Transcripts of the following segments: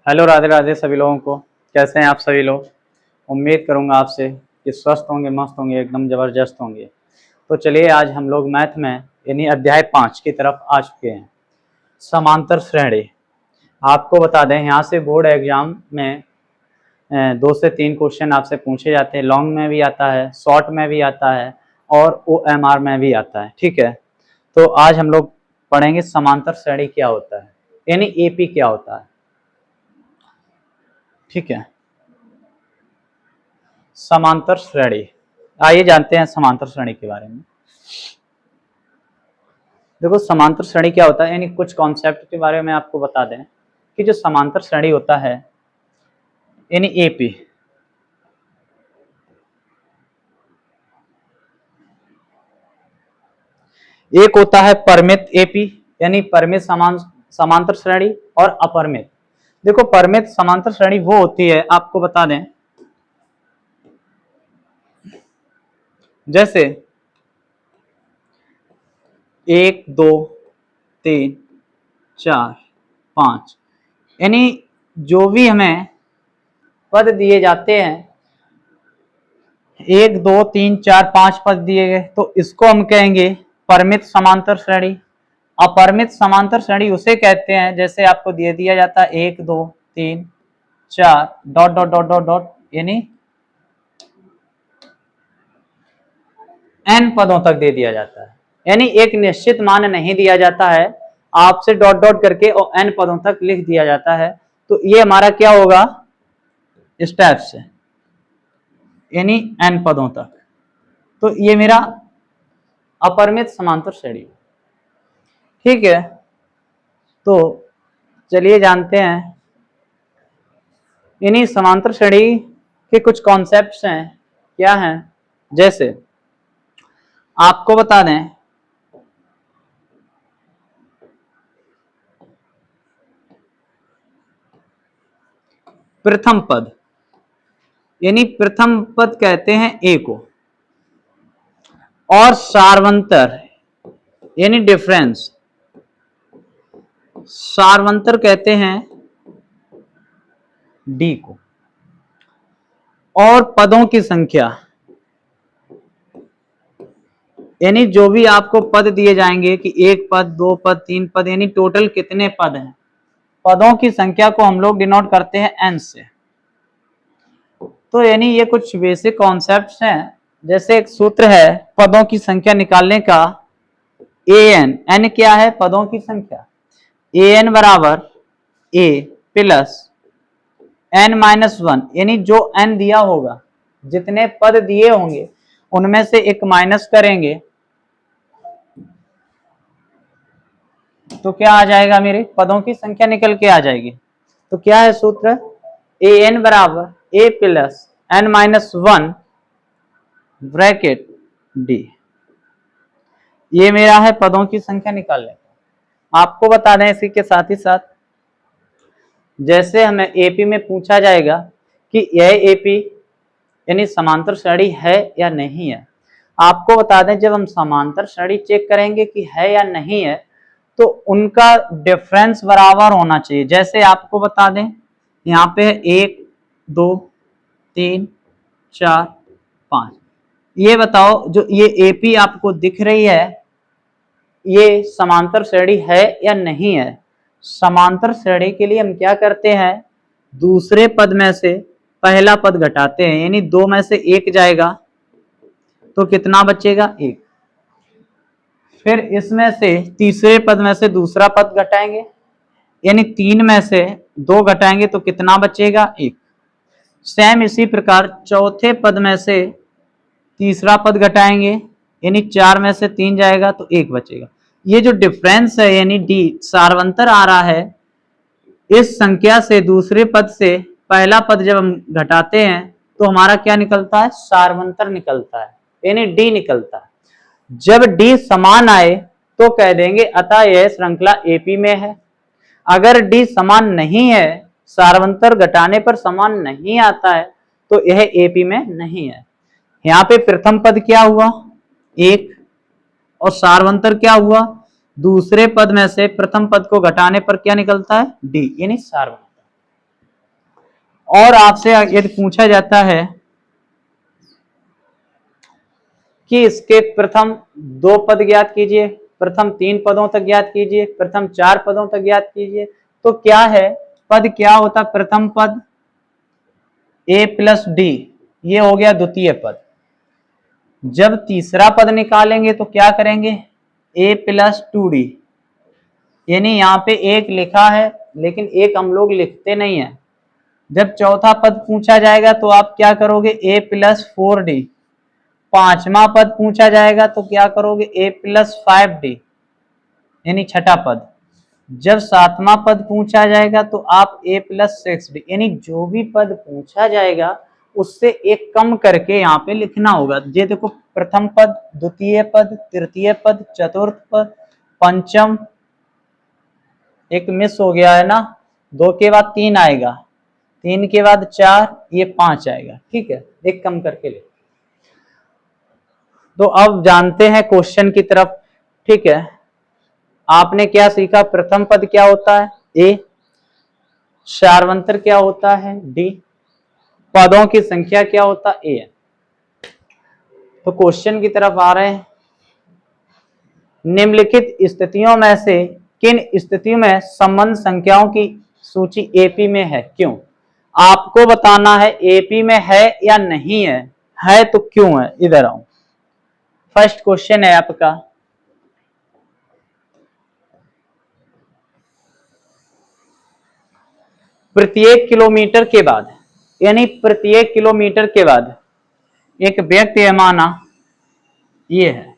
Hello, Radhe Radhe सभी लोगों को। कैसे हैं आप सभी लोग? उम्मीद करूंगा आपसे कि स्वस्थ होंगे, मस्त होंगे, एकदम ज़बरदस्त होंगे। तो चलिए आज हम लोग मैथ में यानी अध्याय 5 की तरफ आ चुके हैं, समांतर श्रेणी। आपको बता दें, यहाँ से बोर्ड एग्जाम में 2 से 3 क्वेश्चन आपसे पूछे जाते हैं। लॉन्ग में भी आता है, शॉर्ट में भी आता है और OMR में भी आता है। ठीक है, तो आज हम लोग पढ़ेंगे समांतर श्रेणी क्या होता है, यानी AP क्या होता है। ठीक है, समांतर श्रेणी। आइए जानते हैं समांतर श्रेणी के बारे में। देखो, समांतर श्रेणी क्या होता है, यानी कुछ कॉन्सेप्ट के बारे में आपको बता दें कि जो समांतर श्रेणी होता है यानी एपी, एक होता है परिमित एपी यानी परिमित समांतर श्रेणी और अपरिमित। देखो, परिमित समांतर श्रेणी वो होती है, आपको बता दें, जैसे 1 2 3 4 5, यानी जो भी हमें पद दिए जाते हैं, 1 2 3 4 5 पद दिए गए, तो इसको हम कहेंगे परिमित समांतर श्रेणी। अपरिमित समांतर श्रेणी उसे कहते हैं जैसे आपको दे दिया जाता है 1 2 3 4 dot dot dot dot dot, यानी n पदों तक दे दिया जाता है, यानी एक निश्चित मान नहीं दिया जाता है, आपसे डॉट डॉट करके और n पदों तक लिख दिया जाता है। तो ये हमारा क्या होगा, स्टेप से, यानी n पदों तक। तो ये मेरा अपरिमित समांतर श्रेणी। ठीक है, तो चलिए जानते हैं इन्हीं समांतर श्रेणी के कुछ कॉन्सेप्ट्स हैं। क्या हैं, जैसे आपको बता दें, प्रथम पद, यानी प्रथम पद कहते हैं ए को, और सार्वंतर यानी डिफरेंस, सार्वंतर कहते हैं डी को। और पदों की संख्या, यानी जो भी आपको पद दिए जाएंगे कि 1 पद 2 पद 3 पद, यानी टोटल कितने पद हैं, पदों की संख्या को हम लोग डिनोट करते हैं n से। तो यानी ये कुछ बेसिक कॉन्सेप्ट्स हैं। जैसे एक सूत्र है पदों की संख्या निकालने का, an, n क्या है, पदों की संख्या, an बराबर a प्लस n-1, यानी जो n दिया होगा, जितने पद दिए होंगे उनमें से एक माइनस करेंगे तो क्या आ जाएगा, मेरे पदों की संख्या निकल के आ जाएगी। तो क्या है सूत्र, an बराबर a plus n-1 bracket d। ये मेरा है पदों की संख्या निकालने का। आपको बता दें इसी के साथ ही साथ, जैसे हमें एपी में पूछा जाएगा कि यह एपी यानी समांतर श्रेणी है या नहीं है। आपको बता दें, जब हम समांतर श्रेणी चेक करेंगे कि है या नहीं है, तो उनका डिफरेंस बराबर होना चाहिए। जैसे आपको बता दें, यहाँ पे 1 2 3 4 5, ये बताओ जो ये एपी आपको दिख रही है, ये समांतर श्रेणी है या नहीं है। समांतर श्रेणी के लिए हम क्या करते हैं, दूसरे पद में से पहला पद घटाते हैं, यानी 2 में से 1 जाएगा तो कितना बचेगा, 1। फिर इसमें से तीसरे पद में से दूसरा पद घटाएंगे, यानी 3 में से 2 घटाएंगे तो कितना बचेगा, 1। सेम इसी प्रकार चौथे पद में से तीसरा पद घटाएंगे, यानी 4 में से 3 जाएगा तो 1 बचेगा। ये जो डिफरेंस है यानी डी, सार्वंतर आ रहा है, इस संख्या से दूसरे पद से पहला पद जब हम घटाते हैं तो हमारा क्या निकलता है, सार्वंतर निकलता है, यानी डी निकलता है। जब डी समान आए तो कह देंगे अतः यह श्रृंखला एपी में है। अगर डी समान नहीं है, सार्वंतर घटाने पर समान नहीं आता है, तो यह एपी में नहीं है। यहाँ पे प्रथम पद क्या हुआ, 1, और सार्वंतर क्या हुआ, दूसरे पद में से प्रथम पद को घटाने पर क्या निकलता है, डी, यानी सार्वंतर। और आपसे यदि पूछा जाता है कि इसके प्रथम 2 पद ज्ञात कीजिए, प्रथम 3 पदों तक ज्ञात कीजिए, प्रथम 4 पदों तक ज्ञात कीजिए, तो क्या है, पद क्या होता, प्रथम पद a प्लस डी, ये हो गया द्वितीय पद। जब तीसरा पद निकालेंगे तो क्या करेंगे, a प्लस 2d, यानी यहाँ पे एक लिखा है लेकिन एक हम लोग लिखते नहीं है। जब चौथा पद पूछा जाएगा तो आप क्या करोगे, a प्लस 4d। पांचवा पद पूछा जाएगा तो क्या करोगे, a प्लस 5d, यानी छठा पद। जब सातवां पद पूछा जाएगा तो आप a प्लस 6d, यानी जो भी पद पूछा जाएगा उससे एक कम करके यहाँ पे लिखना होगा। ये देखो, प्रथम पद, द्वितीय पद, तृतीय पद, चतुर्थ पद, पंचम, एक मिस हो गया है ना, 2 के बाद 3 आएगा, 3 के बाद 4, ये 5 आएगा, ठीक है, एक कम करके ले। तो अब जानते हैं क्वेश्चन की तरफ, ठीक है। आपने क्या सीखा, प्रथम पद क्या होता है, ए, सार्वंतर क्या होता है, डी, पदों की संख्या क्या होता है, ए। तो क्वेश्चन की तरफ आ रहे हैं। निम्नलिखित स्थितियों में से किन स्थितियों में संबंध संख्याओं की सूची एपी में है, क्यों। आपको बताना है एपी में है या नहीं है तो क्यों है। इधर आओ, फर्स्ट क्वेश्चन है आपका, प्रत्येक किलोमीटर के बाद, यानी प्रत्येक किलोमीटर के बाद एक व्यक्ति है, माना ये है,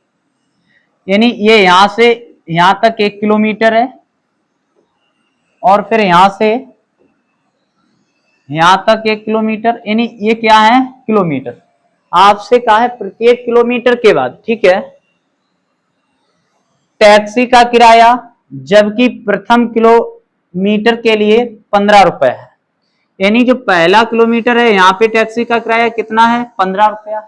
यानी ये यहां से यहां तक 1 किलोमीटर है और फिर यहां से यहां तक 1 किलोमीटर, यानी ये क्या है, किलोमीटर। आपसे कहा है प्रत्येक किलोमीटर के बाद, ठीक है। टैक्सी का किराया जबकि प्रथम किलोमीटर के लिए 15 रुपए है, यानी जो पहला किलोमीटर है यहाँ पे टैक्सी का किराया कितना है, 15 रुपया।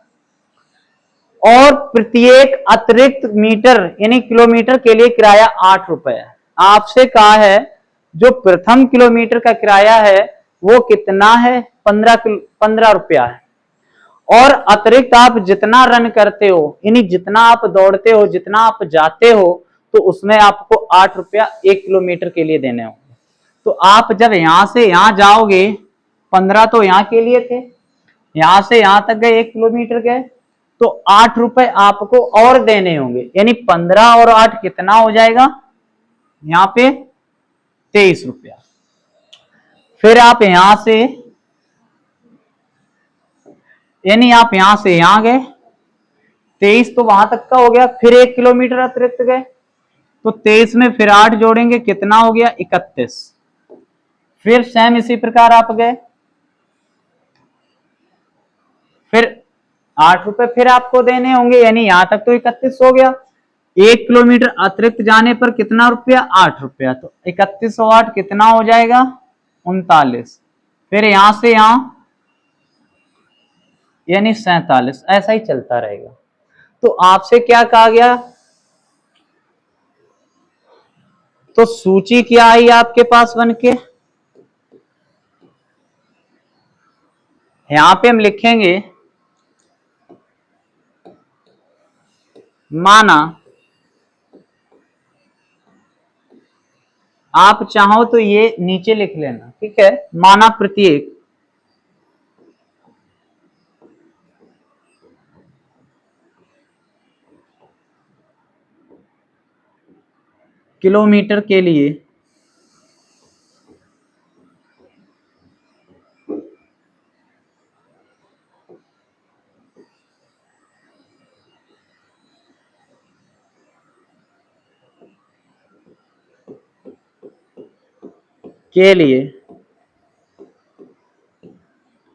और प्रत्येक अतिरिक्त मीटर यानी किलोमीटर के लिए किराया 8 रुपए है। आपसे कहा है जो प्रथम किलोमीटर का किराया है वो कितना है, 15 रुपया है। और अतिरिक्त आप जितना रन करते हो, यानी जितना आप दौड़ते हो, जितना आप जाते हो, तो उसमें आपको 8 रुपया 1 किलोमीटर के लिए देने होंगे। तो आप जब यहां से यहां जाओगे, 15 तो यहां के लिए थे, यहां से यहां तक गए, 1 किलोमीटर गए, तो 8 रुपए आपको और देने होंगे, यानी 15 और 8 कितना हो जाएगा, यहां पे 23 रुपया। फिर आप यहां से, यानी आप यहां से यहां गए, 23 तो वहां तक का हो गया, फिर 1 किलोमीटर अतिरिक्त गए, तो 23 में फिर 8 जोड़ेंगे, कितना हो गया, 31। फिर सेम इसी प्रकार आप गए, फिर 8 रुपए फिर आपको देने होंगे, यानी यहां तक तो 31 हो गया। 1 किलोमीटर अतिरिक्त जाने पर कितना रुपया, 8 रुपया, तो 31 और 8 कितना हो जाएगा, 39। फिर यहां से यहां यानी 47, ऐसा ही चलता रहेगा। तो आपसे क्या कहा गया, तो सूची क्या आई आपके पास बन के, यहां पे हम लिखेंगे, माना, आप चाहो तो ये नीचे लिख लेना, ठीक है। माना प्रत्येक किलोमीटर के लिए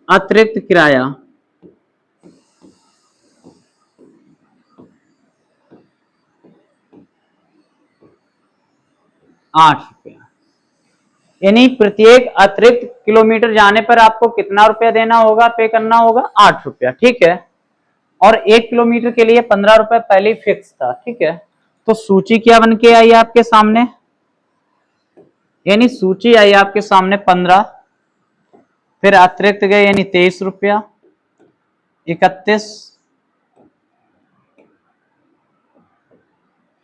अतिरिक्त किराया 8 रुपया, यानी प्रत्येक अतिरिक्त किलोमीटर जाने पर आपको कितना रुपया देना होगा, पे करना होगा, 8 रुपया, ठीक है। और 1 किलोमीटर के लिए 15 रुपए पहले ही फिक्स था, ठीक है। तो सूची क्या बन के आई आपके सामने, यानी सूची आई आपके सामने 15, फिर अतिरिक्त गए यानी 23 रुपया, 31,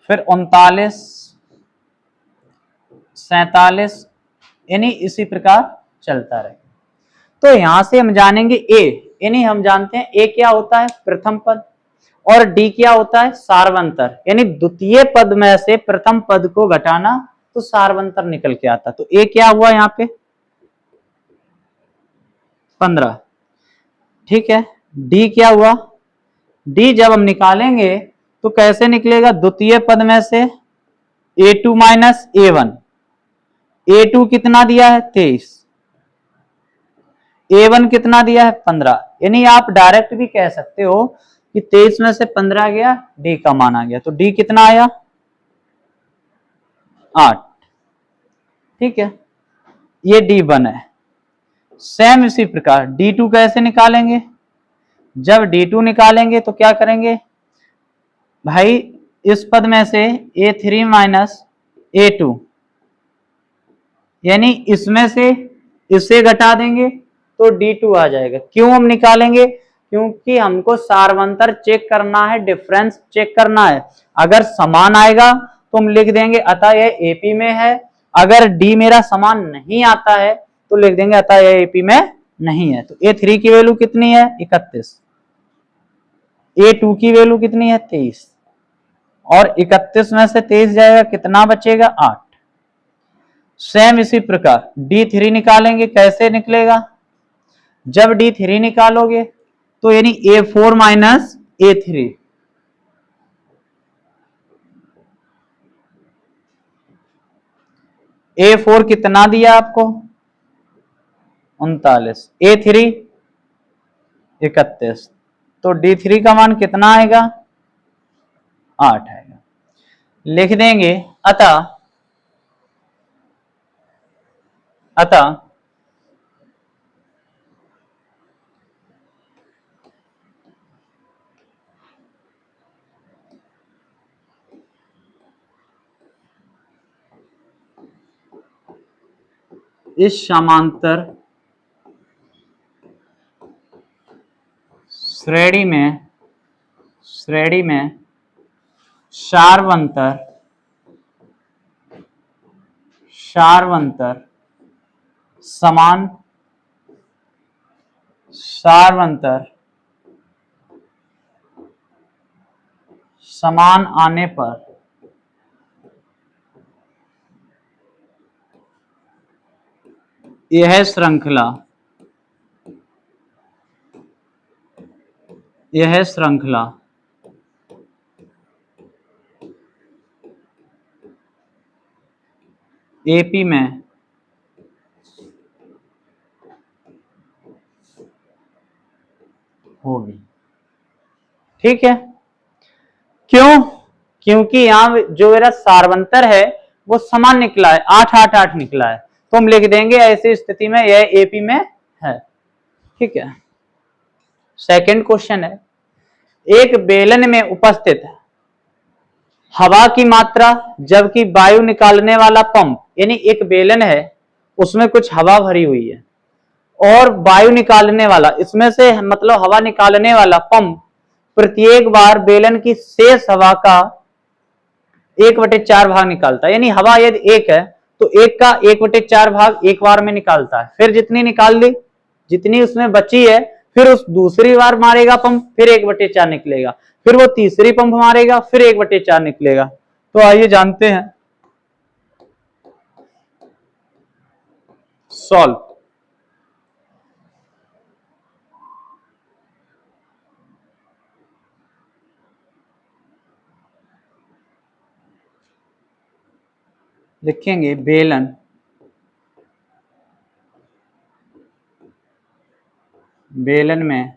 फिर 39, 47, यानी इसी प्रकार चलता रहे। तो यहां से हम जानेंगे ए, यानी हम जानते हैं ए क्या होता है, प्रथम पद, और डी क्या होता है, सार्वंतर, यानी द्वितीय पद में से प्रथम पद को घटाना तो सार्वंतर निकल के आता। तो ए क्या हुआ यहाँ पे 15, ठीक है। डी क्या हुआ, डी जब हम निकालेंगे तो कैसे निकलेगा, द्वितीय पद में से a2 माइनस a1, a2 कितना दिया है 23, a1 कितना दिया है 15, यानी आप डायरेक्ट भी कह सकते हो कि 23 में से 15 गया, डी का मान आ गया, तो डी कितना आया 8, ठीक है, ये D1 है। सेम इसी प्रकार D2 कैसे निकालेंगे, जब D2 निकालेंगे तो क्या करेंगे भाई, इस पद में से A3 माइनस A2, यानी इसमें से इसे घटा देंगे तो D2 आ जाएगा। क्यों हम निकालेंगे, क्योंकि हमको सार्वंतर चेक करना है, डिफरेंस चेक करना है। अगर समान आएगा तो हम लिख देंगे अतः यह एपी में है, अगर डी मेरा समान नहीं आता है तो लिख देंगे अतः यह एपी में नहीं है। तो A3 की वैल्यू कितनी है 31, A2 की वैल्यू कितनी है 23, और 31 में से 23 जाएगा कितना बचेगा 8। सेम इसी प्रकार D3 निकालेंगे, कैसे निकलेगा, जब D3 निकालोगे तो यानी A4 माइनस A3, A4 कितना दिया आपको 39, A3 31, तो D3 का मान कितना आएगा 8 आएगा। लिख देंगे अतः इस समांतर श्रेणी में सार्वंतर समान समान आने पर यह श्रृंखला एपी में होगी, ठीक है। क्यों, क्योंकि यहां जो मेरा सार्वंतर है वो समान निकला है, 8 8 8 निकला है, तो हम लिख देंगे ऐसी स्थिति में यह एपी में है, ठीक है। सेकंड क्वेश्चन है, एक बेलन में उपस्थित हवा की मात्रा जबकि वायु निकालने वाला पंप, यानी एक बेलन है उसमें कुछ हवा भरी हुई है और वायु निकालने वाला, इसमें से मतलब हवा निकालने वाला पंप प्रत्येक बार बेलन की शेष हवा का 1/4 भाग निकालता है, यानी हवा यदि एक है तो एक का 1/4 भाग एक बार में निकालता है, फिर जितनी निकाल ली, जितनी उसमें बची है फिर उस दूसरी बार मारेगा पंप, फिर 1/4 निकलेगा, फिर वो तीसरी पंप मारेगा, फिर 1/4 निकलेगा। तो आइए जानते हैं, सॉल्व। लिखेंगे बेलन में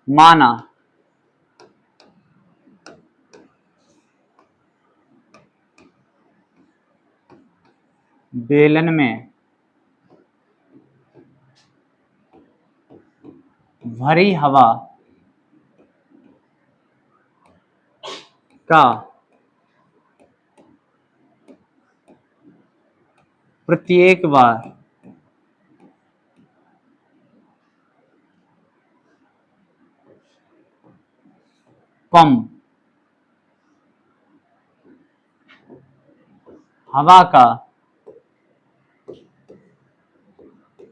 माना बेलन में भरी हवा का प्रत्येक बार पंप हवा का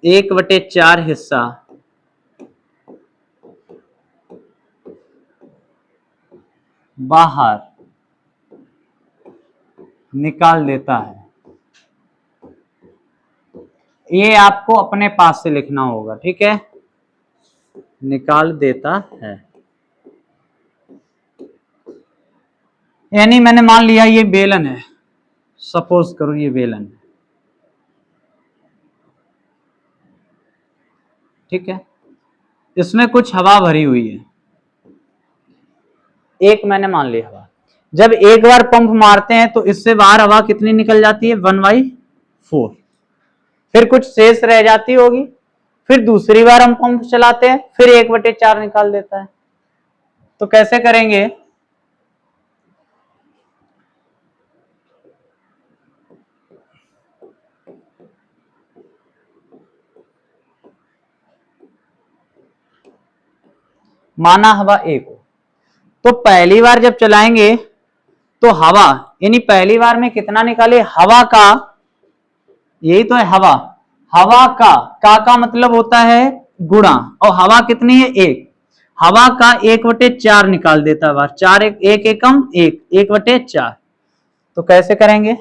1/4 हिस्सा बाहर निकाल देता है। ये आपको अपने पास से लिखना होगा, ठीक है। निकाल देता है यानी मैंने मान लिया ये बेलन है, सपोज करो ये बेलन है, ठीक है। इसमें कुछ हवा भरी हुई है, एक मैंने मान लिया हवा। जब एक बार पंप मारते हैं तो इससे बाहर हवा कितनी निकल जाती है, 1/4। फिर कुछ शेष रह जाती होगी, फिर दूसरी बार हम पंप चलाते हैं, फिर 1/4 निकाल देता है। तो कैसे करेंगे, माना हवा 1 हो, तो पहली बार जब चलाएंगे तो हवा यानी पहली बार में कितना निकाले, हवा का, यही तो है हवा, हवा का मतलब होता है गुणा, और हवा कितनी है 1, हवा का 1/4 निकाल देता है बार, 4 1 एकम 1, 1/4। तो कैसे करेंगे,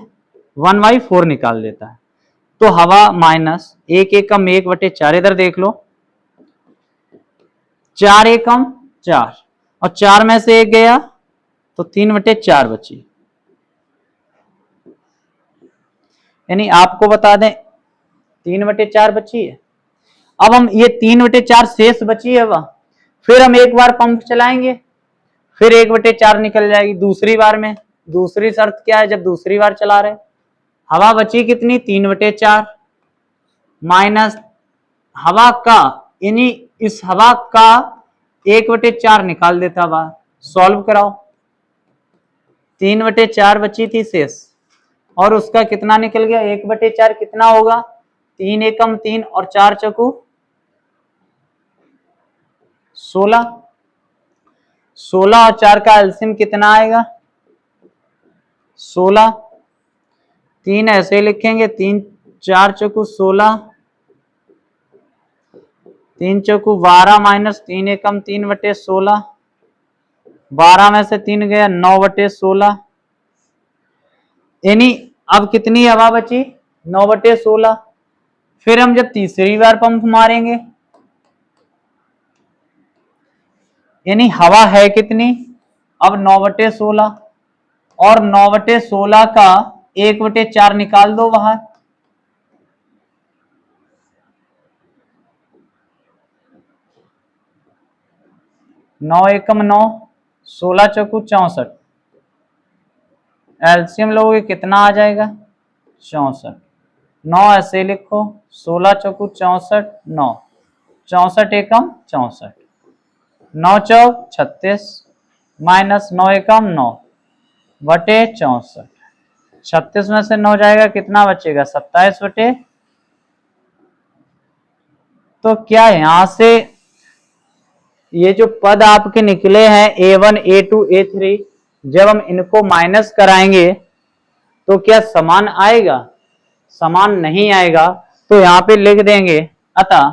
1/4 निकाल देता है। तो हवा माइनस 1 एकम 1/4, इधर देख लो, 4 एकम 4, और 4 में से 1 गया तो 3/4 बची। यानी आपको बता दें 3/4 बची है। अब हम ये 3/4 शेष बची है वह, फिर हम एक बार पंप चलाएंगे, फिर 1/4 निकल जाएगी दूसरी बार में। दूसरी शर्त क्या है, जब दूसरी बार चला रहे, हवा बची कितनी, 3/4 माइनस हवा का, यानी इस हवा का 1/4 निकाल देता बाहर। सॉल्व कराओ, 3/4 बची थी शेष, और उसका कितना निकल गया, 1/4 कितना होगा, 3 एकम 3 और 4 चकू 16, 16 और 4 का एलसीएम कितना आएगा, 16। 3 ऐसे लिखेंगे, 3 4 चकू 16, 3 चकू 12 माइनस 3 एकम 3/16, 12 में से 3 गया 9/16। यानी अब कितनी हवा बची, 9/16। फिर हम जब तीसरी बार पंप मारेंगे, यानी हवा है कितनी, अब 9/16, और 9/16 का 1/4 निकाल दो बाहर, 9 एकम 9, 16 चौकू 64, एलसीएम लोगे कितना आ जाएगा, 64। 9 ऐसे लिखो, 16 चौकू 64, 9, 64 एकम 64, 9 चौक 36 माइनस 9 एकम 9/64, 36 में से 9 जाएगा, कितना बचेगा, 27। तो क्या यहां से ये जो पद आपके निकले हैं A1 A2 A3, जब हम इनको माइनस कराएंगे तो क्या समान आएगा, समान नहीं आएगा। तो यहां पे लिख देंगे, अतः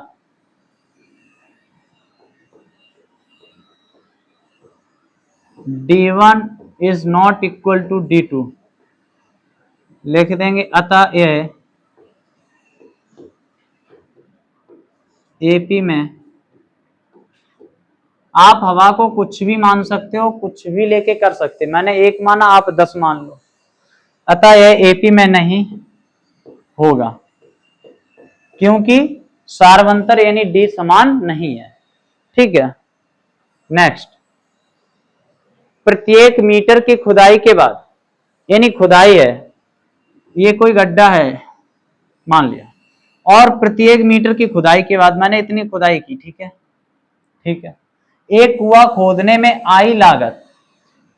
D1 is not equal to D2, लिख देंगे, अतः यह AP में, आप हवा को कुछ भी मान सकते हो, कुछ भी लेके कर सकते, मैंने 1 माना, आप 10 मान लो, अतः यह AP में नहीं होगा, क्योंकि सार्वंतर यानी D समान नहीं है, ठीक है। नेक्स्ट, प्रत्येक मीटर की खुदाई के बाद, यानी खुदाई है, ये कोई गड्ढा है मान लिया, और प्रत्येक मीटर की खुदाई के बाद मैंने इतनी खुदाई की, ठीक है, ठीक है। एक कुआं खोदने में आई लागत,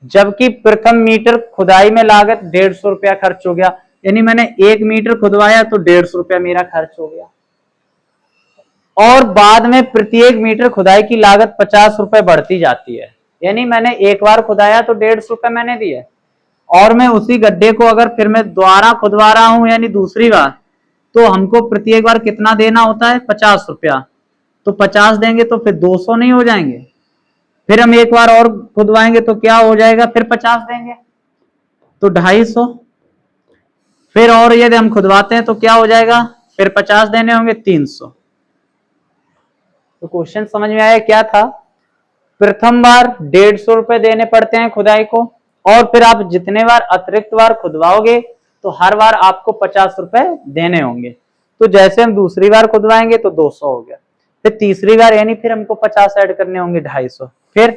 जबकि प्रथम मीटर खुदाई में लागत 150 रुपया खर्च हो गया। यानी मैंने 1 मीटर खुदवाया तो 150 रुपया मेरा खर्च हो गया, और बाद में प्रत्येक मीटर खुदाई की लागत 50 रुपए बढ़ती जाती है। यानी मैंने एक बार खुदाया तो 150 रुपए मैंने दिए, और मैं उसी गड्ढे को अगर फिर मैं दोबारा खुदवा रहा हूं यानी दूसरी बार, तो हमको प्रत्येक बार कितना देना होता है, 50 रुपया। तो 50 देंगे तो फिर 200 नहीं हो जाएंगे, फिर हम एक बार और खुदवाएंगे तो क्या हो जाएगा, फिर 50 देंगे तो 250, फिर और यदि हम खुदवाते हैं तो क्या हो जाएगा, फिर 50 देने होंगे 300। तो क्वेश्चन समझ में आया क्या था। प्रथम बार 150 रुपए देने पड़ते हैं खुदाई को, और फिर आप जितने बार अतिरिक्त बार खुदवाओगे तो हर बार आपको 50 रुपए देने होंगे। तो जैसे हम दूसरी बार खुदवाएंगे तो 200 हो गया, फिर तीसरी बार यानी फिर हमको 50 ऐड करने होंगे 250, फिर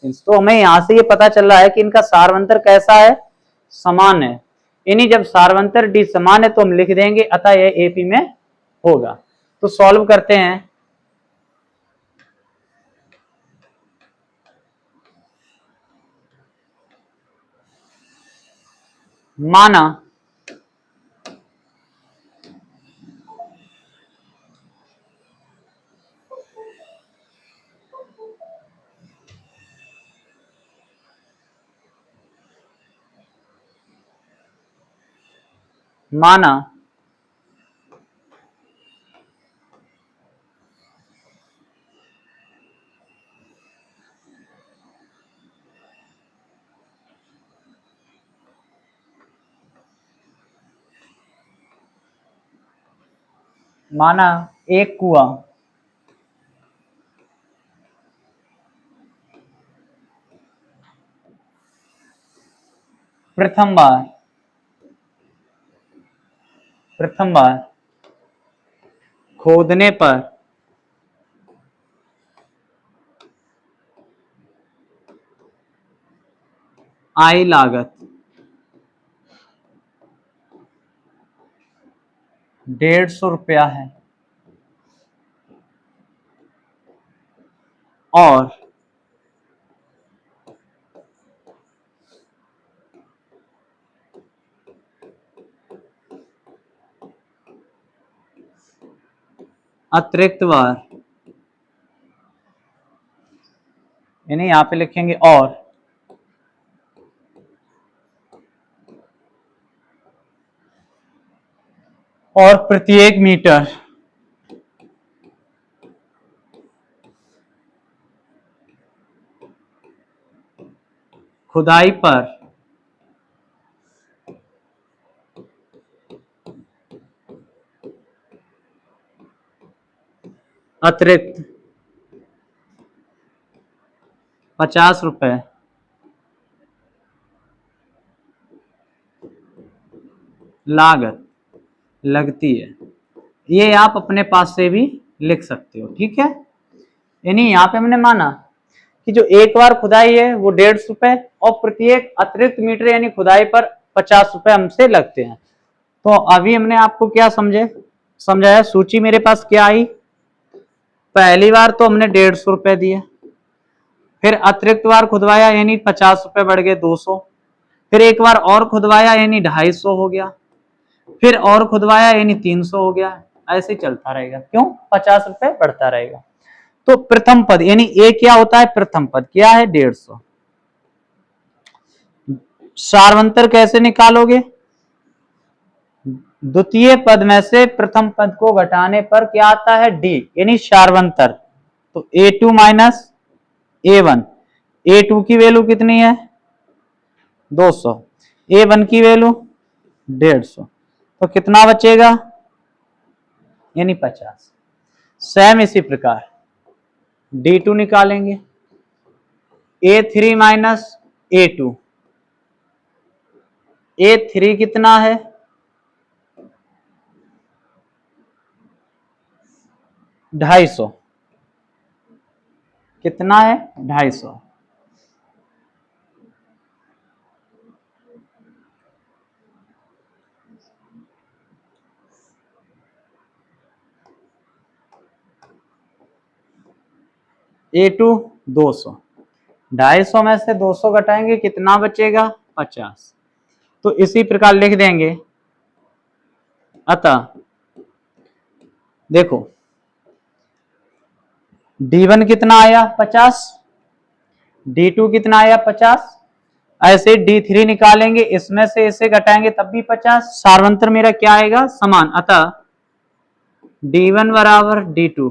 तो हमें यहां से ये पता चल रहा है कि इनका सारवंतर कैसा है, समान है। यानी जब सारवंतर डी समान है तो हम लिख देंगे अतः यह एपी में होगा। तो सॉल्व करते हैं। माना माना माना एक कुआं प्रथम बार खोदने पर आई लागत 150 रुपया है, और अतिरिक्त बार, यानी यहां पे लिखेंगे और प्रत्येक मीटर खुदाई पर अतिरिक्त 50 रुपए लागत लगती है। ये आप अपने पास से भी लिख सकते हो, ठीक है। यानी यहाँ पे हमने माना कि जो एक बार खुदाई है वो 150 रुपए, और प्रत्येक अतिरिक्त मीटर यानी खुदाई पर 50 रुपए हमसे लगते हैं। तो अभी हमने आपको क्या समझाया, सूची मेरे पास क्या आई, पहली बार तो हमने 150 रुपए दिए, फिर अतिरिक्त बार खुदवाया यानी 50 रुपए बढ़ गए 200, फिर एक बार और खुदवाया यानी 250 हो गया, फिर और खुदवाया यानी 300 हो गया। ऐसे ही चलता रहेगा, क्यों, 50 रुपए बढ़ता रहेगा। तो प्रथम पद यानी ए क्या होता है, प्रथम पद क्या है 150। सारवंतर कैसे निकालोगे, द्वितीय पद में से प्रथम पद को घटाने पर क्या आता है, डी यानी सारवंतर। तो A2 माइनस A1, A2 की वैल्यू कितनी है 200, A1 की वैल्यू 150, तो कितना बचेगा यानी 50। सेम इसी प्रकार D2 निकालेंगे, A3 माइनस A2, A3 कितना है 250, कितना है 250, A2 200, 250 में से 200 घटाएंगे कितना बचेगा 50। तो इसी प्रकार लिख देंगे, अतः देखो D1 कितना आया 50, D2 कितना आया 50, ऐसे D3 निकालेंगे, इसमें से इसे घटाएंगे तब भी 50, सार्वंतर मेरा क्या आएगा समान, अतः D1 बराबर D2,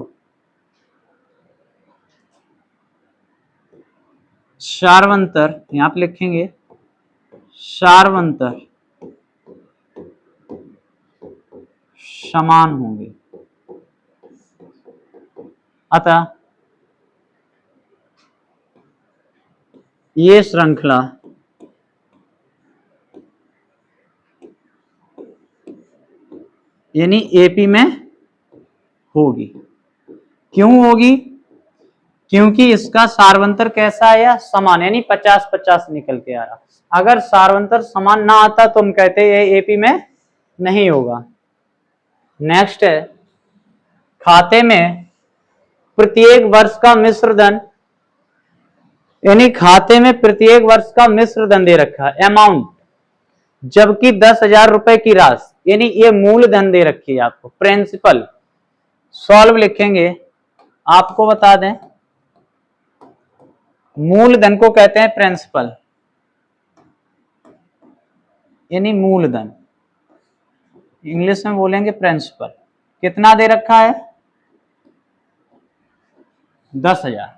सार्वंतर यहां पे लिखेंगे सार्वंतर समान होंगे, अतः ये श्रृंखला यानी एपी में होगी। क्यों होगी? क्योंकि इसका सार्वंतर कैसा आया समान, यानी 50-50 निकल के आया। अगर सार्वंतर समान ना आता तो हम कहते ये एपी में नहीं होगा। नेक्स्ट है खाते में प्रत्येक वर्ष का मिश्र धन, यानी खाते में प्रत्येक वर्ष का मिश्र धन दे रखा है अमाउंट, जबकि 10,000 रुपए की राशि, यानी ये मूलधन दे रखी है आपको प्रिंसिपल। सॉल्व लिखेंगे, आपको बता दें मूलधन को कहते हैं प्रिंसिपल, यानी मूलधन इंग्लिश में बोलेंगे प्रिंसिपल। कितना दे रखा है 10,000,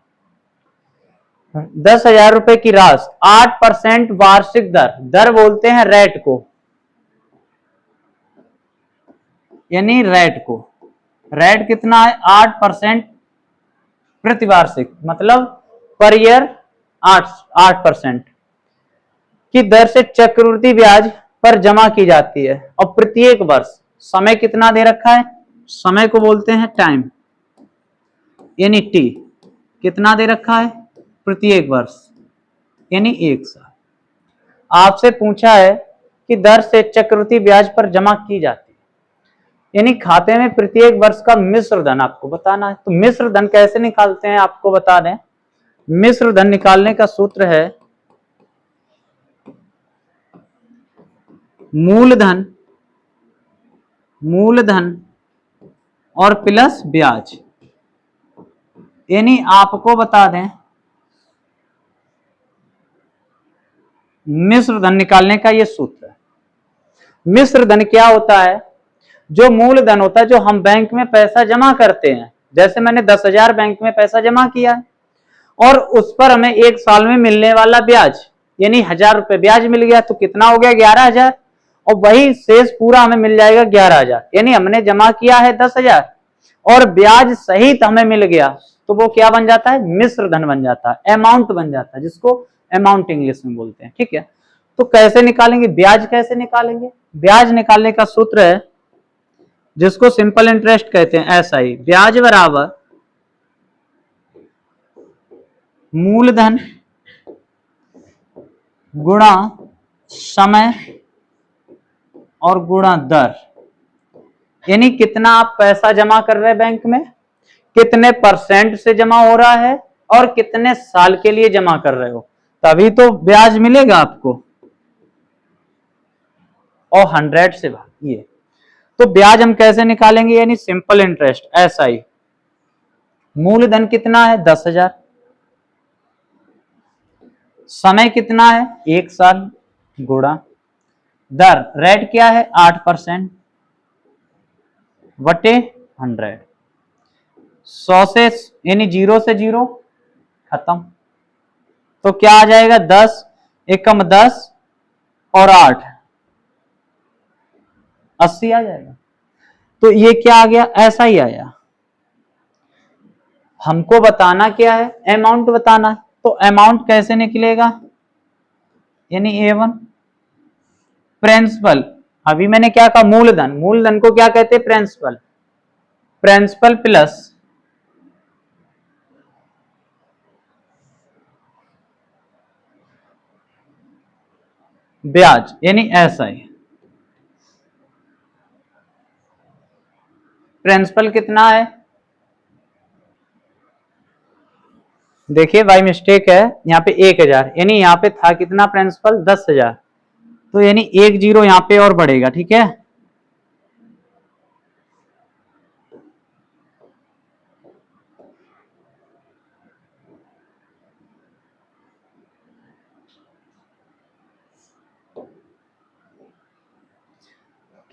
10,000 रुपए की राशि 8% वार्षिक दर, दर बोलते हैं रेट को, यानी रेट को, रेट कितना है 8% प्रतिवार्षिक, मतलब पर ईयर 8% की दर से चक्रवृद्धि ब्याज पर जमा की जाती है, और प्रत्येक वर्ष समय कितना दे रखा है, समय को बोलते हैं टाइम, यानी टी, कितना दे रखा है प्रत्येक वर्ष, यानी 1 साल। आपसे पूछा है कि दर से चक्रवृद्धि ब्याज पर जमा की जाती है, यानी खाते में प्रत्येक वर्ष का मिश्र धन आपको बताना है। तो मिश्र धन कैसे निकालते हैं आपको बता दें, मिश्र धन निकालने का सूत्र है मूलधन, मूलधन और प्लस ब्याज, यानी आपको बता दें मिश्र धन निकालने का यह सूत्र है। मिश्र धन क्या होता है, जो मूलधन होता है जो हम बैंक में पैसा जमा करते हैं, जैसे मैंने 10,000 बैंक में पैसा जमा किया और उस पर हमें 1 साल में मिलने वाला ब्याज, यानी 1,000 रुपए ब्याज मिल गया, तो कितना हो गया 11,000, और वही शेष पूरा हमें मिल जाएगा 11,000, यानी हमने जमा किया है 10,000 और ब्याज सहित हमें मिल गया, तो वो क्या बन जाता है मिश्र धन बन जाता है, अमाउंट बन जाता है, जिसको अमाउंट इंग्लिश में बोलते हैं। ठीक है, तो कैसे निकालेंगे ब्याज, कैसे निकालेंगे, ब्याज निकालने का सूत्र है जिसको सिंपल इंटरेस्ट कहते हैं, ऐसा ही ब्याज बराबर मूलधन गुणा समय और गुणा दर, यानी कितना आप पैसा जमा कर रहे हैं बैंक में, कितने परसेंट से जमा हो रहा है और कितने साल के लिए जमा कर रहे हो, तभी तो ब्याज मिलेगा आपको, और 100 से भागिए। तो ब्याज हम कैसे निकालेंगे, यानी सिंपल इंटरेस्ट, ऐसा ही मूलधन कितना है 10,000, समय कितना है 1 साल, गुणा दर, रेट क्या है 8% बटे 100, 100 से यानी 0 से 0 खत्म, तो क्या आ जाएगा 10 एकम 10 और 8 80 आ जाएगा। तो ये क्या आ गया, ऐसा ही आया। हमको बताना क्या है, अमाउंट बताना है, तो अमाउंट कैसे निकलेगा, यानी A1 प्रिंसिपल, अभी मैंने क्या कहा मूलधन, मूलधन को क्या कहते हैं प्रिंसिपल, प्रिंसिपल प्लस ब्याज, यानी ऐसा ही प्रिंसिपल कितना है देखिए बाई मिस्टेक है, यहाँ पे 1000, यानी यहाँ पे था कितना प्रिंसिपल 10,000, तो यानी 1 0 यहाँ पे और बढ़ेगा, ठीक है।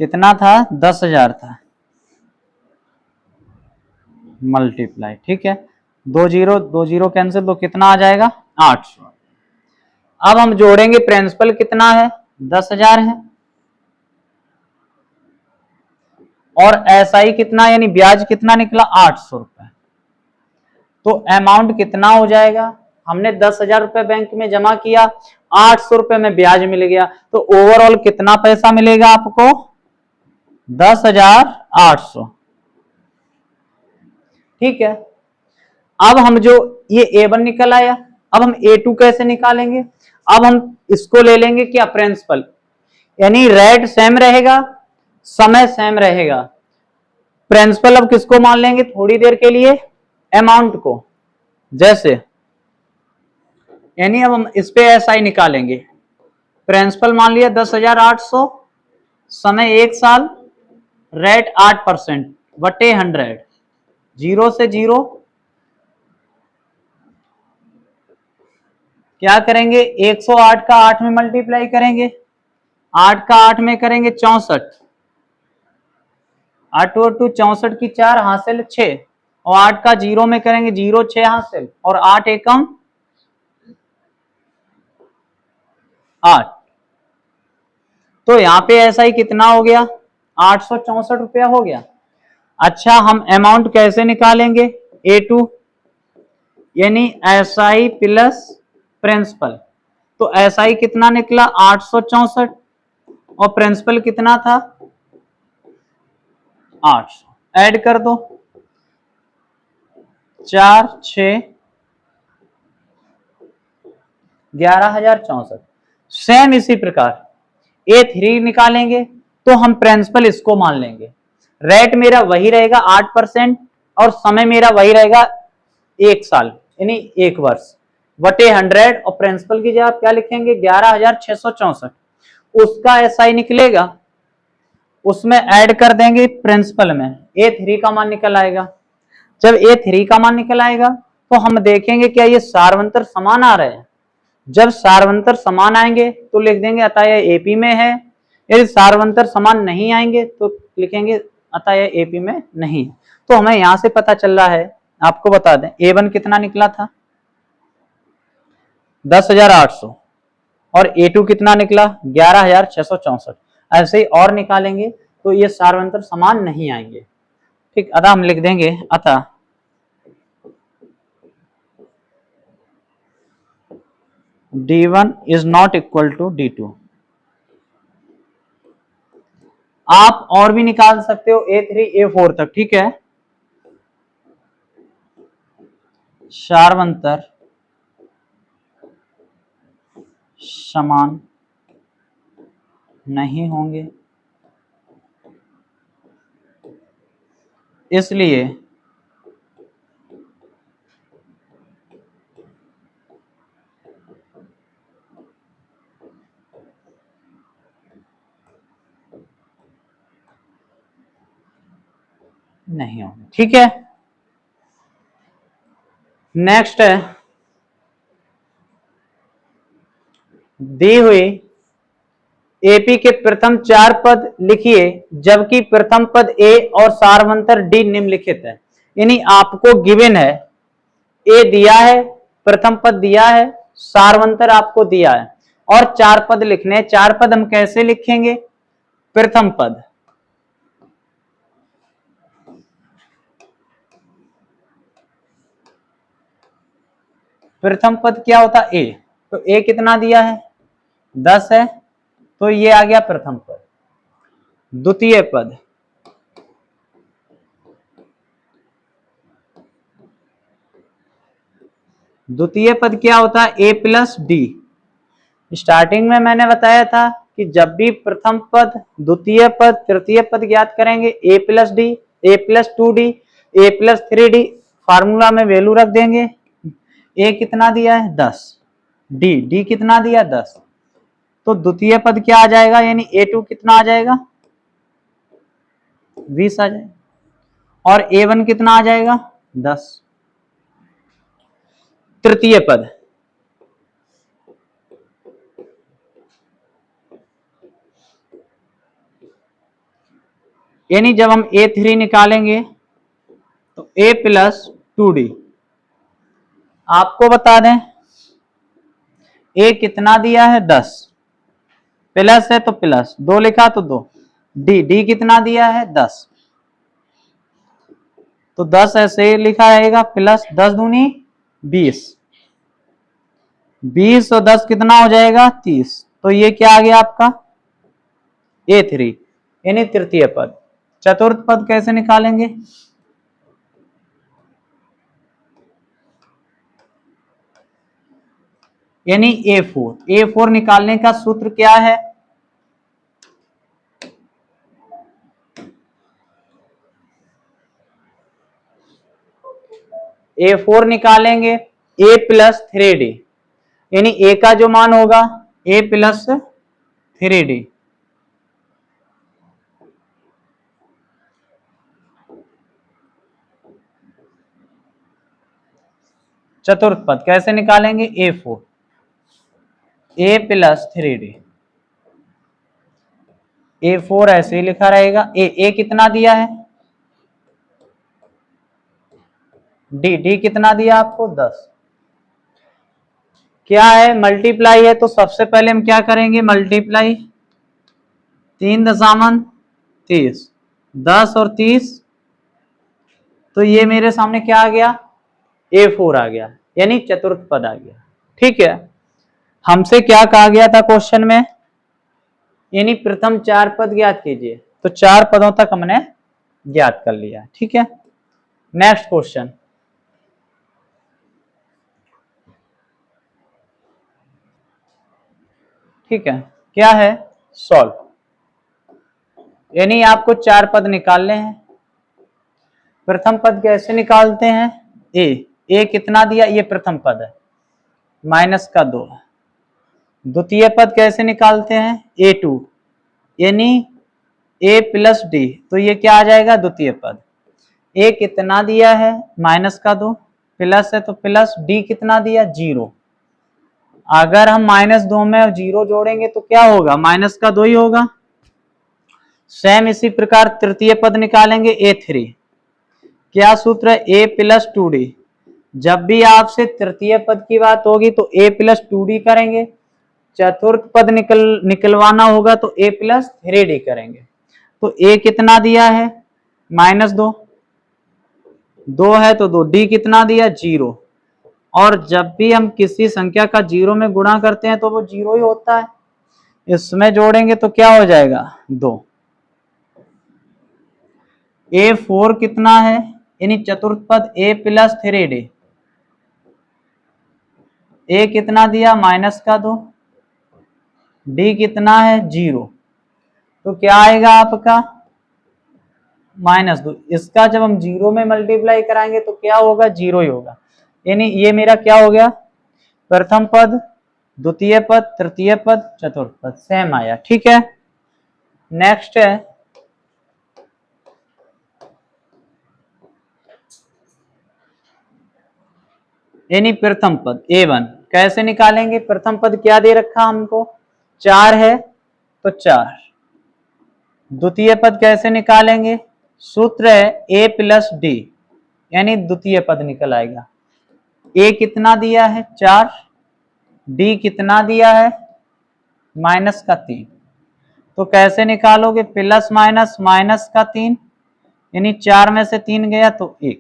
कितना था 10,000 था, मल्टीप्लाई, ठीक है। 2 0 कैंसिल, तो कितना आ जाएगा 800। अब हम जोड़ेंगे, प्रिंसिपल कितना है 10,000 है, और एसआई कितना यानी ब्याज कितना निकला 800 रुपए। तो अमाउंट कितना हो जाएगा, हमने 10,000 रुपए बैंक में जमा किया, 800 रुपए में ब्याज मिल गया, तो ओवरऑल कितना पैसा मिलेगा आपको 10,800, ठीक है। अब हम जो ये A1 निकल आया, अब हम A2 कैसे निकालेंगे, अब हम इसको ले लेंगे क्या प्रिंसिपल, यानी रेट सेम रहेगा, समय सेम रहेगा। प्रिंसिपल अब किसको मान लेंगे थोड़ी देर के लिए, अमाउंट को, जैसे यानी अब हम इस पे एसआई निकालेंगे। प्रिंसिपल मान लिया 10,800, समय 1 साल, रेट 8% बटे 100, 0 से 0 क्या करेंगे 108 का 8 में मल्टीप्लाई करेंगे, 8 का 8 में करेंगे 64, 8 और 2 64 की 4 हासिल 6, और 8 का 0 में करेंगे 0 6 हासिल, और 8 एकम 8। तो यहां पे ऐसा ही कितना हो गया 864 रुपया हो गया। अच्छा हम अमाउंट कैसे निकालेंगे, A2 यानी एसआई प्लस प्रिंसिपल, तो एसआई कितना निकला 864, और प्रिंसिपल कितना था 800, ऐड कर दो 4 6 11,064। सेम इसी प्रकार A3 निकालेंगे, तो हम प्रिंसिपल इसको मान लेंगे, रेट मेरा वही रहेगा 8% और समय मेरा वही रहेगा 1 साल यानी 1 वर्ष बटे 100, और प्रिंसिपल की जगह आप क्या लिखेंगे 11,664, उसका एसआई निकलेगा, उसमें ऐड कर देंगे प्रिंसिपल में, A3 का मान निकल आएगा। जब A3 का मान निकल आएगा तो हम देखेंगे क्या ये सार्वंतर समान आ रहे हैं, जब सार्वंतर समान आएंगे तो लिख देंगे अतः यह AP में है, यदि सार्वंतर समान नहीं आएंगे तो लिखेंगे अतः यह AP में नहीं है। तो हमें यहां से पता चल रहा है, आपको बता दें A1 कितना निकला था 10,800, और A2 कितना निकला 11,664, ऐसे ही और निकालेंगे तो ये सार्वंतर समान नहीं आएंगे, ठीक। अतः हम लिख देंगे अतः D1 is not equal to D2। आप और भी निकाल सकते हो A3 A4 तक, ठीक है। सार्वंतर समान नहीं होंगे, इसलिए नहीं होंगे, ठीक है। नेक्स्ट है दी हुई एपी के प्रथम 4 पद लिखिए जबकि प्रथम पद ए और सार्वंतर डी निम्नलिखित है, यानी आपको गिवन है ए दिया है, प्रथम पद दिया है, सार्वंतर आपको दिया है, और 4 पद लिखने हैं। 4 पद हम कैसे लिखेंगे, प्रथम पद प्रथम पद क्या होता ए, तो ए कितना दिया है 10 है, तो ये आ गया प्रथम पद। द्वितीय पद द्वितीय पद क्या होता है ए प्लस डी। स्टार्टिंग में मैंने बताया था कि जब भी प्रथम पद द्वितीय पद तृतीय पद ज्ञात करेंगे ए प्लस डी, ए प्लस 2D, ए प्लस 3D, फार्मूला में वैल्यू रख देंगे, ए कितना दिया है 10, डी कितना दिया 10, तो द्वितीय पद क्या आ जाएगा, यानी A2 कितना आ जाएगा 20 आ जाएगा, और A1 कितना आ जाएगा 10। तृतीय पद, यानी जब हम A3 निकालेंगे तो A प्लस 2D, आपको बता दें A कितना दिया है 10, प्लस है तो प्लस, 2 लिखा तो 2, डी कितना दिया है 10, तो 10 ऐसे ही लिखा रहेगा, प्लस 10 दूनी 20, 20 और 10 कितना हो जाएगा 30, तो ये क्या आ गया आपका A3, यानी तृतीय पद। चतुर्थ पद कैसे निकालेंगे, यानी A4 निकालने का सूत्र क्या है, A4 निकालेंगे A प्लस 3D, यानी A का जो मान होगा A प्लस 3D, चतुर्थ पद कैसे निकालेंगे A4, A plus 3D, A4 ऐसे ही लिखा रहेगा, A कितना दिया है डी कितना दिया आपको 10, क्या है मल्टीप्लाई है, तो सबसे पहले हम क्या करेंगे मल्टीप्लाई, 3 दशामन 30, 10 और 30, तो ये मेरे सामने क्या आ गया A4 आ गया, यानी चतुर्थ पद आ गया। ठीक है, हमसे क्या कहा गया था क्वेश्चन में, यानी प्रथम 4 पद ज्ञात कीजिए, तो 4 पदों तक हमने ज्ञात कर लिया। ठीक है, नेक्स्ट क्वेश्चन, ठीक है, क्या है सॉल्व, यानी आपको 4 पद निकालने हैं। प्रथम पद कैसे निकालते हैं, ए कितना दिया, ये प्रथम पद है माइनस का 2, द्वितीय पद कैसे निकालते हैं A2, यानी A प्लस डी, तो ये क्या आ जाएगा द्वितीय पद, A कितना दिया है माइनस का 2, प्लस है तो प्लस, डी कितना दिया 0, अगर हम -2 में 0 जोड़ेंगे तो क्या होगा माइनस का 2 ही होगा। सेम इसी प्रकार तृतीय पद निकालेंगे A3, क्या सूत्र है A प्लस 2D, जब भी आपसे तृतीय पद की बात होगी तो A प्लस 2D करेंगे, चतुर्थ पद निकलवाना होगा तो A प्लस 3D करेंगे। तो A कितना दिया है -2, 2 है तो 2, D कितना दिया 0, और जब भी हम किसी संख्या का 0 में गुणा करते हैं तो वो 0 ही होता है, इसमें जोड़ेंगे तो क्या हो जाएगा 2। A4 कितना है, यानी चतुर्थ पद A प्लस 3D, A कितना दिया माइनस का 2, D कितना है 0, तो क्या आएगा आपका -2, इसका जब हम 0 में मल्टीप्लाई कराएंगे तो क्या होगा 0 ही होगा, यानी ये मेरा क्या हो गया प्रथम पद, द्वितीय पद, तृतीय पद, चतुर्थ पद सेम आया। ठीक है, नेक्स्ट है यानी प्रथम पद A1 कैसे निकालेंगे, प्रथम पद क्या दे रखा हमको 4 है तो 4, द्वितीय पद कैसे निकालेंगे, सूत्र है A प्लस डी, यानी द्वितीय पद निकल आएगा, A कितना दिया है 4, D कितना दिया है -3, तो कैसे निकालोगे प्लस माइनस माइनस का 3, यानी 4 में से 3 गया तो 1,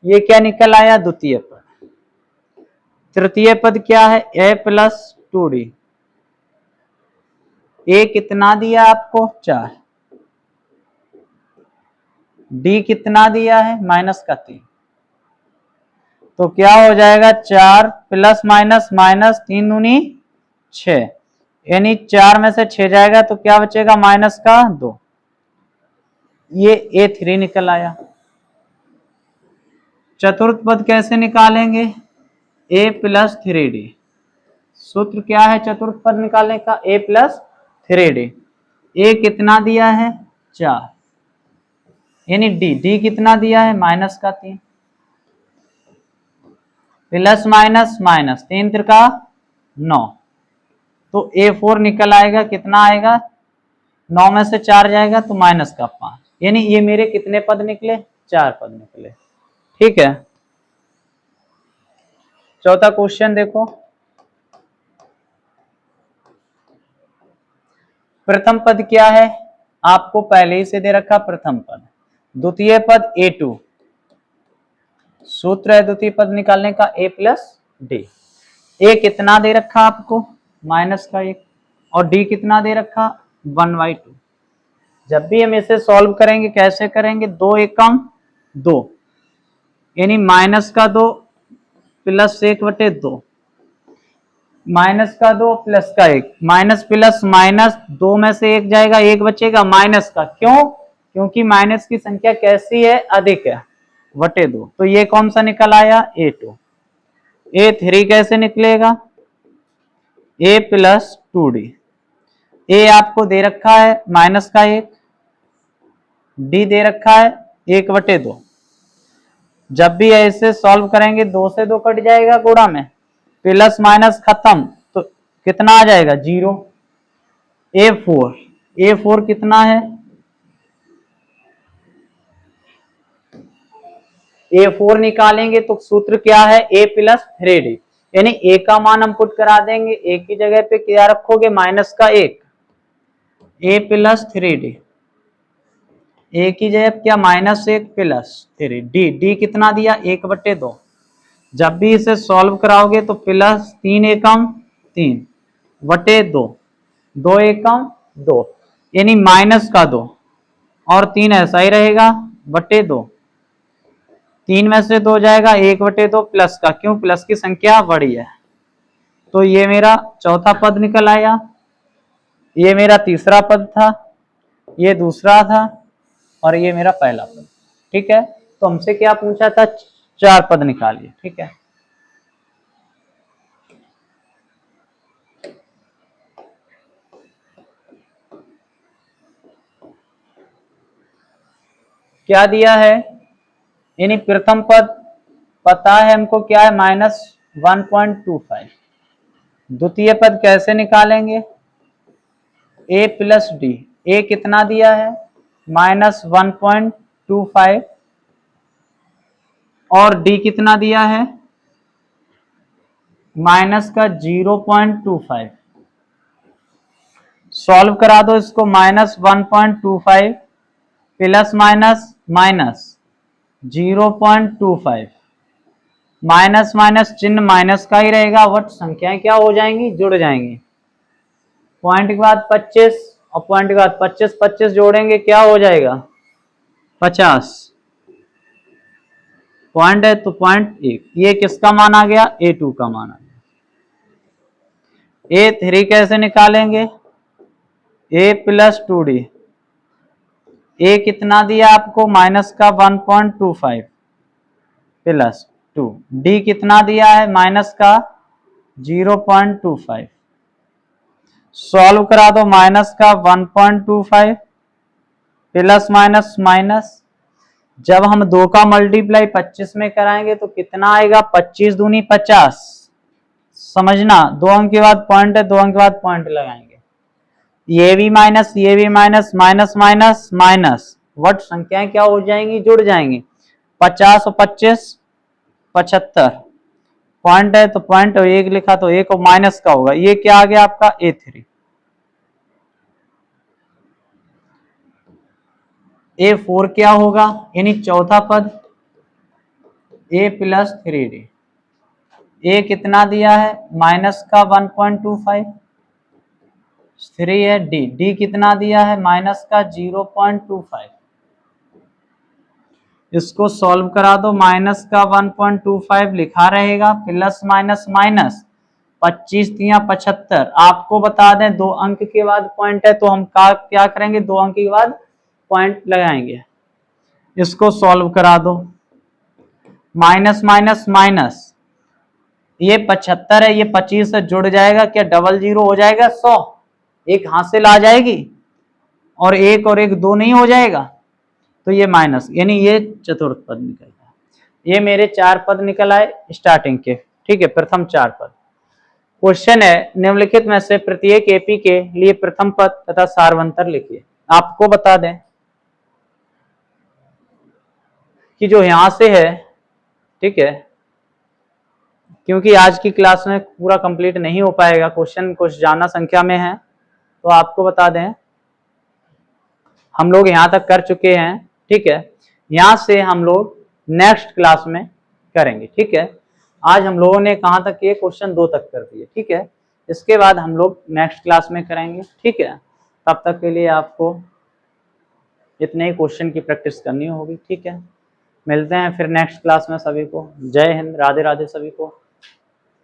ये क्या निकल आया द्वितीय पद। तृतीय पद क्या है A प्लस 2D, A कितना दिया आपको 4, D कितना दिया है -3, तो क्या हो जाएगा 4 प्लस माइनस माइनस 3 दूनी 6, यानी 4 में से 6 जाएगा तो क्या बचेगा -2, ये A3 निकल आया। चतुर्थ पद कैसे निकालेंगे, ए प्लस 3d। सूत्र क्या है चतुर्थ पद निकालने का? ए प्लस 3d। ए कितना दिया है? 4, यानी डी कितना दिया है? माइनस का 3, प्लस माइनस माइनस 3 त्रिका 9, तो A4 निकल आएगा। कितना आएगा? 9 में से 4 जाएगा तो माइनस का 5, यानी ये मेरे कितने पद निकले? 4 पद निकले। ठीक है, चौथा क्वेश्चन देखो। प्रथम पद क्या है? आपको पहले ही से दे रखा प्रथम पद। द्वितीय पद A2, सूत्र है द्वितीय पद निकालने का A प्लस डी। ए कितना दे रखा आपको? माइनस का 1, और डी कितना दे रखा? 1/2। जब भी हम इसे सॉल्व करेंगे कैसे करेंगे? 2 एकम 2, यानी माइनस का 2 प्लस 1/2, माइनस का 2 प्लस का 1, माइनस प्लस माइनस 2 में से 1 जाएगा, 1 बचेगा माइनस का। क्यों? क्योंकि माइनस की संख्या कैसी है? अधिक है, बटे 2। तो ये कौन सा निकल आया? A2। A3 कैसे निकलेगा? A plus 2d। ए आपको दे रखा है माइनस का 1, डी दे रखा है 1/2। जब भी ऐसे सॉल्व करेंगे 2 से 2 कट जाएगा, गुणा में प्लस माइनस खत्म, तो कितना आ जाएगा? 0। A4 कितना है? A4 निकालेंगे तो सूत्र क्या है? A प्लस 3d, यानी A का मान हम पुट करा देंगे। A की जगह पे क्या रखोगे? माइनस का 1, A प्लस 3d। ए की जगह क्या? -1 प्लस 3, डी कितना दिया? 1/2। जब भी इसे सॉल्व कराओगे तो प्लस 3 एकम 3 बटे 2, 2 एकम 2, यानी माइनस का 2 और 3 ऐसा ही रहेगा बटे 2। 3 में से 2 जाएगा, 1/2 प्लस का। क्यों? प्लस की संख्या बड़ी है। तो ये मेरा चौथा पद निकल आया। ये मेरा तीसरा पद था, ये दूसरा था, और ये मेरा पहला पद। ठीक है, तो हमसे क्या पूछा था? 4 पद निकालिए। ठीक है, क्या दिया है? यानी प्रथम पद पता है हमको क्या है? -1.25। द्वितीय पद कैसे निकालेंगे? A plus D. ए कितना दिया है? -1.25, और डी कितना दिया है? माइनस का 0.25। सॉल्व करा दो इसको। -1.25 plus minus minus 0.25, minus minus चिन्ह माइनस का ही रहेगा, बट संख्याएं क्या हो जाएंगी? जुड़ जाएंगी। पॉइंट के बाद 25 और पॉइंट के बाद 25, 25 जोड़ेंगे क्या हो जाएगा? 50। पॉइंट है तो पॉइंट 1। ये किसका मान आ गया? A2 का मान आ गया। A3 कैसे निकालेंगे? A plus 2d। ए कितना दिया आपको? माइनस का 1.25 प्लस 2, डी कितना दिया है? माइनस का 0.25। सॉल्व करा दो। माइनस का 1.25 प्लस माइनस माइनस, जब हम 2 का मल्टीप्लाई 25 में कराएंगे तो कितना आएगा? 25 दूनी 50। समझना, 2 अंक के बाद पॉइंट है, 2 अंक के बाद पॉइंट लगाएंगे। ये भी माइनस, ये भी minus, minus minus minus, what संख्याएं क्या हो जाएंगी? जुड़ जाएंगी। 50 और 25 75। पॉइंट है तो पॉइंट, 1 लिखा तो 1 और माइनस का होगा। ये क्या आ गया आपका? A3। A4 क्या होगा? यानी चौथा पद A प्लस 3d। ए कितना दिया है? माइनस का 1.25, 3 है डी। डी कितना दिया है? माइनस का 0.25। इसको सॉल्व करा दो। माइनस का 1.25 लिखा रहेगा, प्लस माइनस माइनस 25 तिया 75। आपको बता दें 2 अंक के बाद पॉइंट है तो हम क्या करेंगे? 2 अंक के बाद पॉइंट लगाएंगे। इसको सॉल्व करा दो। माइनस माइनस माइनस, ये 75 है, ये 25 से जुड़ जाएगा, क्या डबल जीरो हो जाएगा 100, एक हासिल आ जाएगी और एक दो नहीं हो जाएगा, तो ये माइनस, यानी ये चतुर्थ पद निकल गया। ये मेरे 4 पद निकल आए स्टार्टिंग के, ठीक है, प्रथम 4 पद। क्वेश्चन है निम्नलिखित में से प्रत्येक एपी के लिए प्रथम पद तथा सार्वंतर लिखिए। आपको बता दें कि जो यहां से है, ठीक है, क्योंकि आज की क्लास में पूरा कंप्लीट नहीं हो पाएगा, क्वेश्चन कुछ ज्यादा संख्या में है, तो आपको बता दें हम लोग यहां तक कर चुके हैं, ठीक है। यहां से हम लोग नेक्स्ट क्लास में करेंगे, ठीक है। आज हम लोगों ने कहां तक किए, क्वेश्चन 2 तक कर दिए, ठीक है। इसके बाद हम लोग नेक्स्ट क्लास में करेंगे, ठीक है। तब तक के लिए आपको इतने ही क्वेश्चन की प्रैक्टिस करनी होगी, ठीक है। मिलते हैं फिर नेक्स्ट क्लास में सभी को। जय हिंद, राधे राधे सभी को।